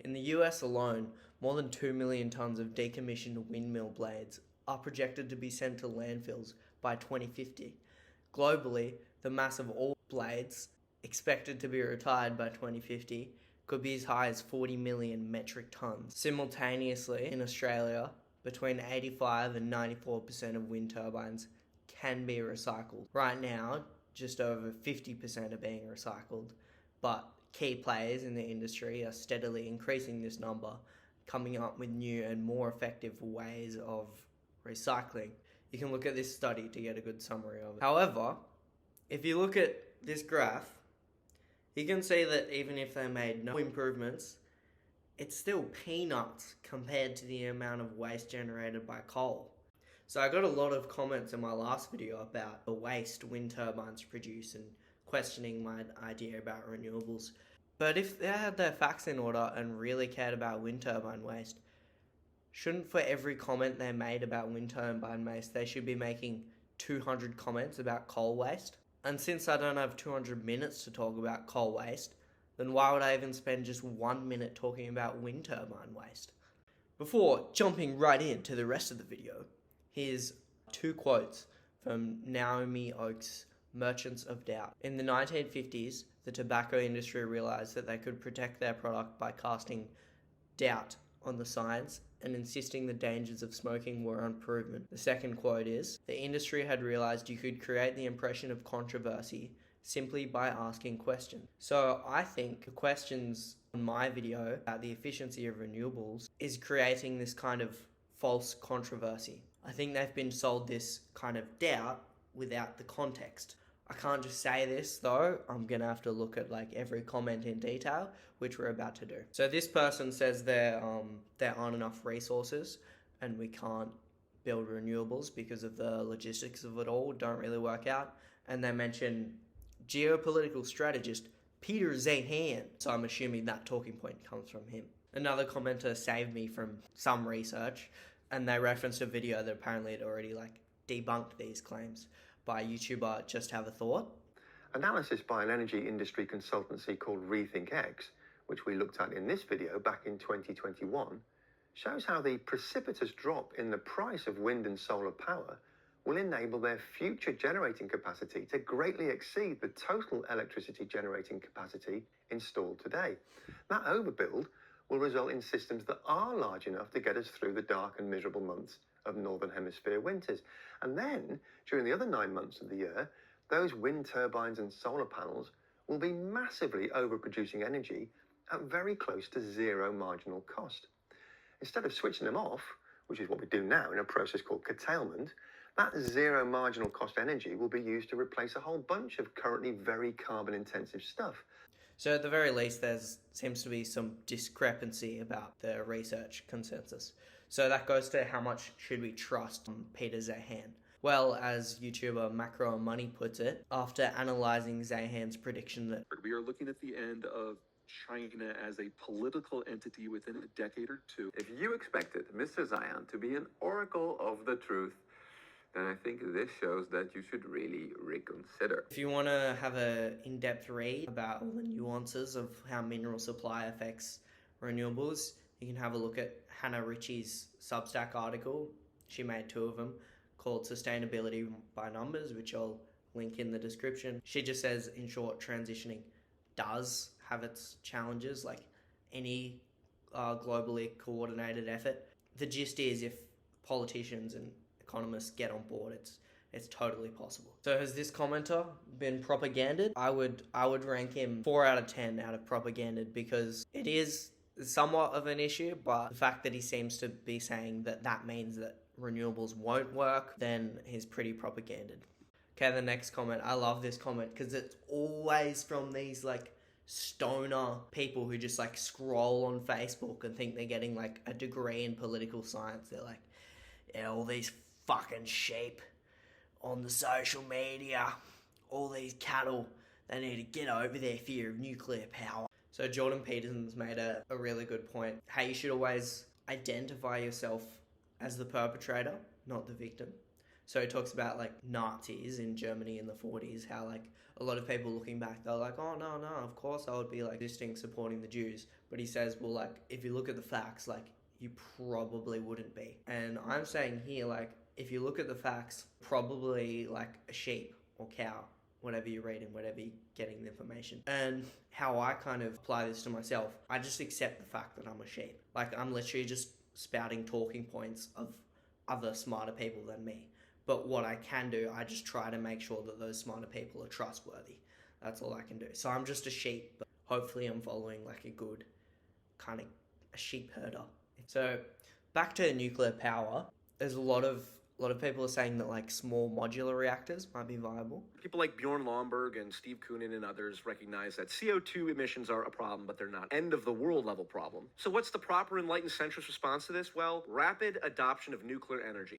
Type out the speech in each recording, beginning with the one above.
In the US alone, more than 2 million tons of decommissioned windmill blades are projected to be sent to landfills by 2050. Globally, the mass of all blades expected to be retired by 2050 could be as high as 40 million metric tons. Simultaneously, in Australia, between 85 and 94% of wind turbines can be recycled. Right now, just over 50% are being recycled, but key players in the industry are steadily increasing this number, coming up with new and more effective ways of recycling. You can look at this study to get a good summary of it. However, if you look at this graph, you can see that even if they made no improvements, it's still peanuts compared to the amount of waste generated by coal. So I got a lot of comments in my last video about the waste wind turbines produce and questioning my idea about renewables. But if they had their facts in order and really cared about wind turbine waste, shouldn't for every comment they made about wind turbine waste, they should be making 200 comments about coal waste? And since I don't have 200 minutes to talk about coal waste, then why would I even spend just 1 minute talking about wind turbine waste? Before jumping right into the rest of the video, here's 2 quotes from Naomi Oakes' Merchants of Doubt. In the 1950s, the tobacco industry realized that they could protect their product by casting doubt on the science and insisting the dangers of smoking were unproven. The second quote is, the industry had realized you could create the impression of controversy simply by asking questions. So I think the questions on my video about the efficiency of renewables is creating this kind of false controversy. I think they've been sold this kind of doubt without the context. I can't just say this though, I'm gonna have to look at like every comment in detail, which we're about to do. So this person says there aren't enough resources and we can't build renewables because of the logistics of it all, don't really work out. And they mention geopolitical strategist Peter Zahan. So I'm assuming that talking point comes from him. Another commenter saved me from some research and they referenced a video that apparently had already like debunked these claims by YouTuber Just Have a Thought. Analysis by an energy industry consultancy called RethinkX, which we looked at in this video back in 2021, shows how the precipitous drop in the price of wind and solar power will enable their future generating capacity to greatly exceed the total electricity generating capacity installed today. That overbuild will result in systems that are large enough to get us through the dark and miserable months of Northern Hemisphere winters. And then, during the other 9 months of the year, those wind turbines and solar panels will be massively overproducing energy at very close to zero marginal cost. Instead of switching them off, which is what we do now in a process called curtailment, that zero marginal cost energy will be used to replace a whole bunch of currently very carbon intensive stuff. So at the very least, there seems to be some discrepancy about the research consensus. So that goes to how much should we trust Peter Zahan? Well, as YouTuber Macro and Money puts it, after analysing Zahan's prediction that we are looking at the end of China as a political entity within a decade or two. If you expected Mr. Zahan to be an oracle of the truth, then I think this shows that you should really reconsider. if you want to have an in-depth read about all the nuances of how mineral supply affects renewables, you can have a look at Hannah Ritchie's Substack article. She made 2 of them called Sustainability by Numbers, which I'll link in the description. She just says, in short, transitioning does have its challenges like any globally coordinated effort. The gist is if politicians and economists get on board, it's totally possible. So has this commenter been propaganded? I would rank him 4 out of 10 out of propaganded because it is somewhat of an issue, but the fact that he seems to be saying that means that renewables won't work, then he's pretty propaganded. Okay, the next comment. I love this comment because it's always from these like stoner people who just like scroll on Facebook and think they're getting like a degree in political science. They're like, yeah, all these fucking sheep on the social media, all these cattle, they need to get over their fear of nuclear power. So Jordan Peterson's made a really good point. Hey, you should always identify yourself as the perpetrator, not the victim. So he talks about like Nazis in Germany in the 40s, how like a lot of people looking back, they're like, oh no, of course I would be like existing supporting the Jews. But he says, well, like if you look at the facts, like you probably wouldn't be. And I'm saying here, like if you look at the facts, probably like a sheep or cow, whatever you're reading, whatever you're getting the information. And how I kind of apply this to myself, I just accept the fact that I'm a sheep. Like I'm literally just spouting talking points of other smarter people than me. But what I can do, I just try to make sure that those smarter people are trustworthy. That's all I can do. So I'm just a sheep, but hopefully I'm following like a good kind of a sheep herder. So back to nuclear power, there's a lot of people are saying that like small modular reactors might be viable. People like Bjorn Lomborg and Steve Koonin and others recognize that CO2 emissions are a problem, but they're not end of the world level problem. So what's the proper enlightened centrist response to this? Well, rapid adoption of nuclear energy.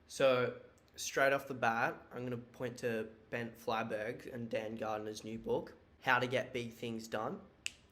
So straight off the bat, I'm going to point to Bent Flyberg and Dan Gardner's new book, How to Get Big Things Done,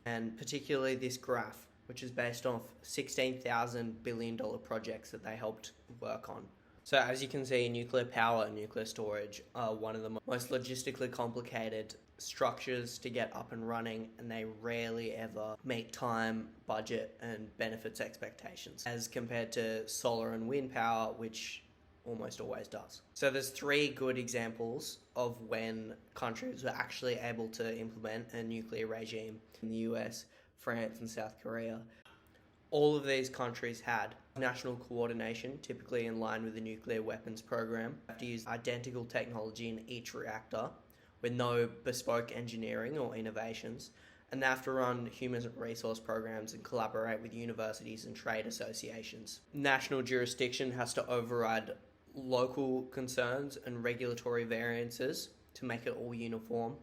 and particularly this graph, which is based off $16,000 billion projects that they helped work on. So as you can see, nuclear power and nuclear storage are one of the most logistically complicated structures to get up and running, and they rarely ever meet time, budget, and benefits expectations, as compared to solar and wind power, which almost always does. So there's 3 good examples of when countries were actually able to implement a nuclear regime in the US, France, and South Korea. All of these countries had national coordination, typically in line with the nuclear weapons program. They have to use identical technology in each reactor with no bespoke engineering or innovations. And they have to run human resource programs and collaborate with universities and trade associations. National jurisdiction has to override local concerns and regulatory variances to make it all uniform.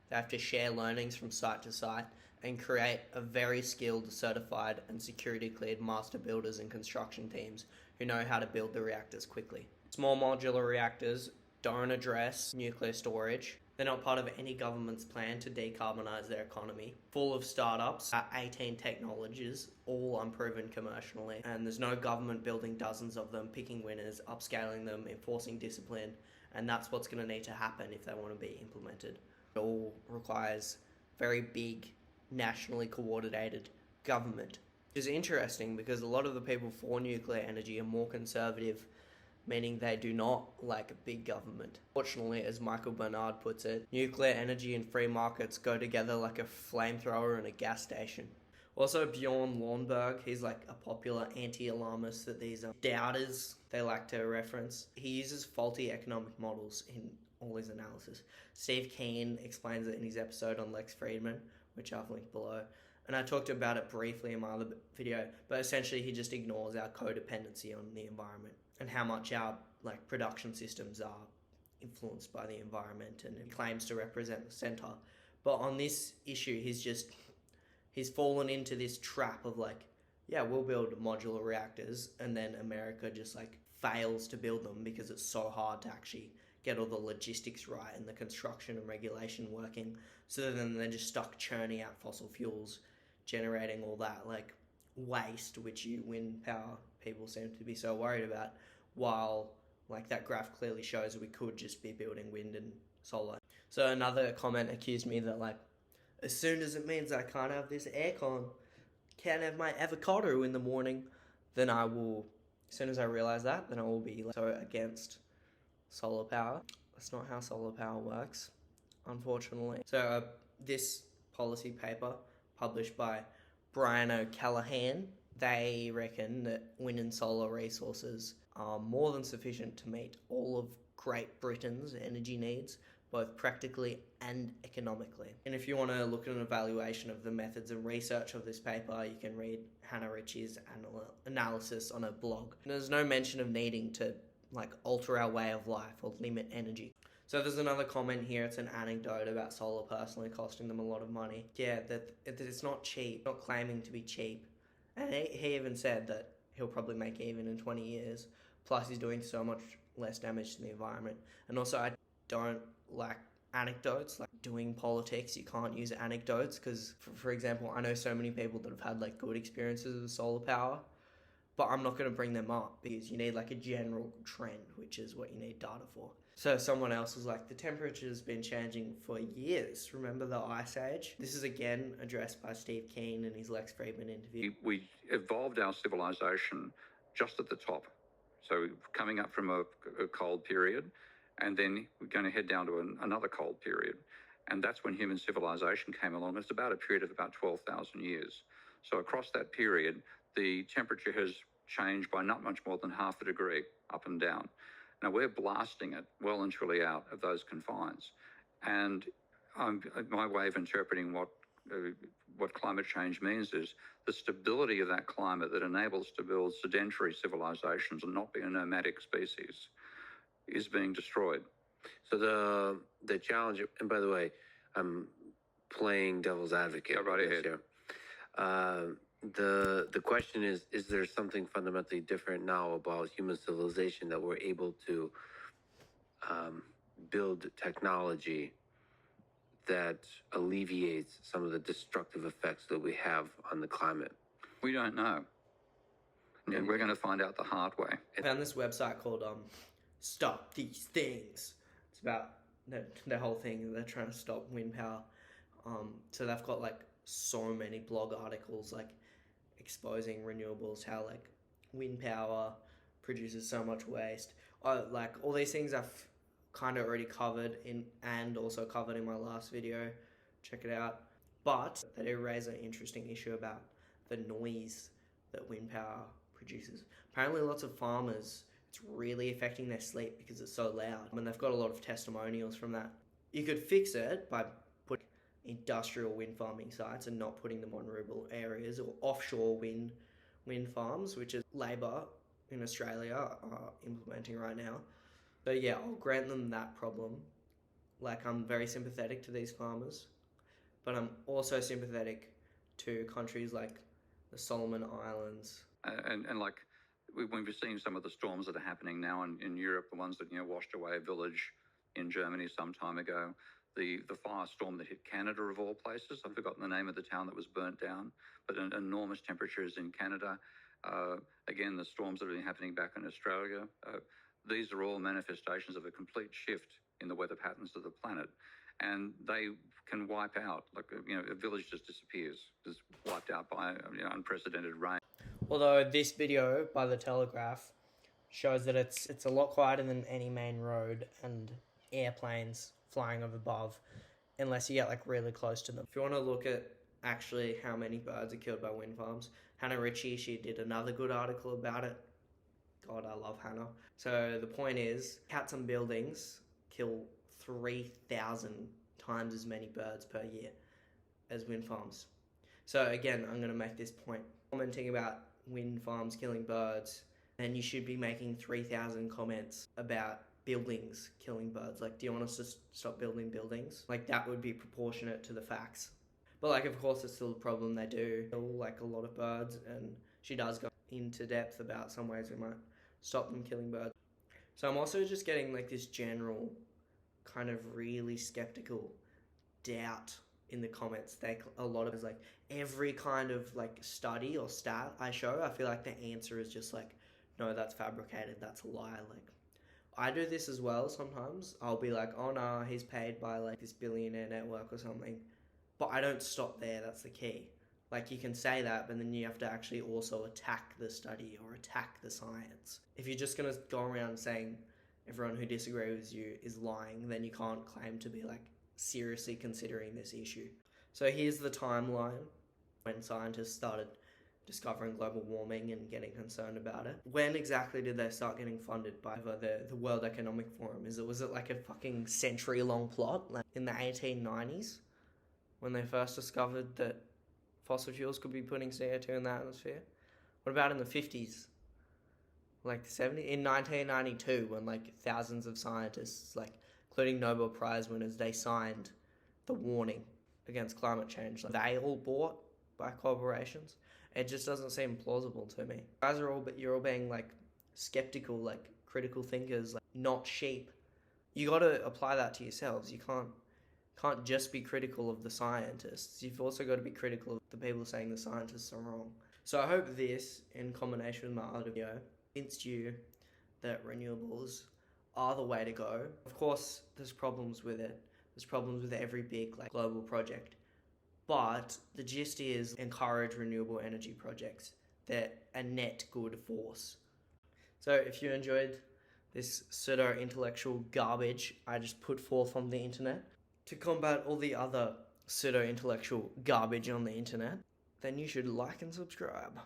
They have to share learnings from site to site and create a very skilled, certified and security cleared master builders and construction teams who know how to build the reactors quickly. Small modular reactors don't address nuclear storage. They're not part of any government's plan to decarbonise their economy. Full of startups, 18 technologies, all unproven commercially, and there's no government building dozens of them, picking winners, upscaling them, enforcing discipline, and that's what's going to need to happen if they want to be implemented. It all requires very big, nationally coordinated government, which is interesting because a lot of the people for nuclear energy are more conservative, meaning they do not like a big government. Fortunately, as Michael Bernard puts it, nuclear energy and free markets go together like a flamethrower and a gas station. Also, Bjorn Lomborg, he's like a popular anti-alarmist that these doubters, they like to reference. He uses faulty economic models in all his analysis. Steve Keen explains it in his episode on Lex Friedman, which I've linked below. And I talked about it briefly in my other video, but essentially he just ignores our codependency on the environment and how much our like production systems are influenced by the environment, and he claims to represent the center. But on this issue, he's fallen into this trap of like, yeah, we'll build modular reactors, and then America just like fails to build them because it's so hard to actually get all the logistics right and the construction and regulation working. So then they're just stuck churning out fossil fuels, generating all that like waste, which wind power people seem to be so worried about, while like that graph clearly shows we could just be building wind and solar. So another comment accused me that like, as soon as it means I can't have this aircon, can't have my avocado in the morning, then I will, as soon as I realize that, then I will be like, so against solar power. That's not how solar power works, unfortunately. So this policy paper published by Brian O'Callaghan, they reckon that wind and solar resources are more than sufficient to meet all of Great Britain's energy needs, both practically and economically. And if you want to look at an evaluation of the methods and research of this paper, you can read Hannah Ritchie's analysis on her blog. And there's no mention of needing to like alter our way of life or limit energy. So there's another comment here, it's an anecdote about solar personally costing them a lot of money. Yeah, that it's not cheap, not claiming to be cheap. And he even said that he'll probably make even in 20 years. Plus he's doing so much less damage to the environment. And also I don't like anecdotes, like doing politics, you can't use anecdotes because, for example, I know so many people that have had like good experiences with solar power, but I'm not going to bring them up because you need like a general trend, which is what you need data for. So someone else was like, the temperature's been changing for years. Remember the Ice Age? This is again addressed by Steve Keen in his Lex Friedman interview. We evolved our civilization just at the top. So coming up from a cold period, and then we're going to head down to another cold period. And that's when human civilization came along. It's about a period of about 12,000 years. So across that period, the temperature has changed by not much more than half a degree up and down. Now we're blasting it well and truly out of those confines. And my way of interpreting what climate change means is the stability of that climate that enables to build sedentary civilizations and not be a nomadic species is being destroyed. So the challenge, and by the way, I'm playing devil's advocate. Go right ahead. Here. The question is there something fundamentally different now about human civilization that we're able to build technology that alleviates some of the destructive effects that we have on the climate? We don't know. And we're going to find out the hard way. I found this website called Stop These Things. It's about the whole thing. They're trying to stop wind power. So they've got like so many blog articles like exposing renewables, how like wind power produces so much waste. Like all these things I've kind of already covered and also covered in my last video. Check it out. But they do raise an interesting issue about the noise that wind power produces. Apparently lots of farmers, it's really affecting their sleep because it's so loud. I mean, they've got a lot of testimonials from that. You could fix it by putting industrial wind farming sites and not putting them on rural areas, or offshore wind farms, which is Labor in Australia are implementing right now. So yeah, I'll grant them that problem. Like, I'm very sympathetic to these farmers, but I'm also sympathetic to countries like the Solomon Islands. And like, we've seen some of the storms that are happening now in Europe, the ones that, washed away a village in Germany some time ago. The firestorm that hit Canada, of all places. I've forgotten the name of the town that was burnt down, but enormous temperatures in Canada. Again, the storms that have been happening back in Australia. These are all manifestations of a complete shift in the weather patterns of the planet. And they can wipe out, like, a village just disappears, just wiped out by unprecedented rain. Although this video by The Telegraph shows that it's a lot quieter than any main road and airplanes flying over above, unless you get like really close to them. If you want to look at actually how many birds are killed by wind farms, Hannah Ritchie, she did another good article about it. God, I love Hannah. So the point is, cats and buildings kill 3,000 times as many birds per year as wind farms. So again, I'm going to make this point. Commenting about wind farms killing birds, and you should be making 3,000 comments about buildings killing birds. Like, do you want us to stop building buildings? Like, that would be proportionate to the facts. But like, of course, it's still a problem. They do kill like a lot of birds, and she does go into depth about some ways we might stop them killing birds. So I'm also just getting like this general kind of really skeptical doubt in the comments. A lot of it's like every kind of like study or stat I show, I feel like the answer is just like, no, that's fabricated, that's a lie. Like, I do this as well sometimes. I'll be like, oh no, he's paid by like this billionaire network or something. But I don't stop there, that's the key. Like, you can say that, but then you have to actually also attack the study or attack the science. If you're just going to go around saying everyone who disagrees with you is lying, then you can't claim to be like seriously considering this issue. So here's the timeline when scientists started discovering global warming and getting concerned about it. When exactly did they start getting funded by the World Economic Forum? Was it like a fucking century-long plot? Like in the 1890s, when they first discovered that fossil fuels could be putting CO2 in the atmosphere? What about in the 50s? Like the 70s? In 1992, when like thousands of scientists, like including Nobel Prize winners, they signed the warning against climate change. Like, they all bought by corporations. It just doesn't seem plausible to me. You're all being like skeptical, like critical thinkers, like not sheep. You got to apply that to yourselves. You can't just be critical of the scientists. You've also got to be critical of the people saying the scientists are wrong. So I hope this, in combination with my other video, convinced you that renewables are the way to go. Of course, there's problems with it. There's problems with every big global project. But the gist is encourage renewable energy projects. They're a net good force. So if you enjoyed this pseudo-intellectual garbage I just put forth on the internet to combat all the other pseudo-intellectual garbage on the internet, then you should like and subscribe.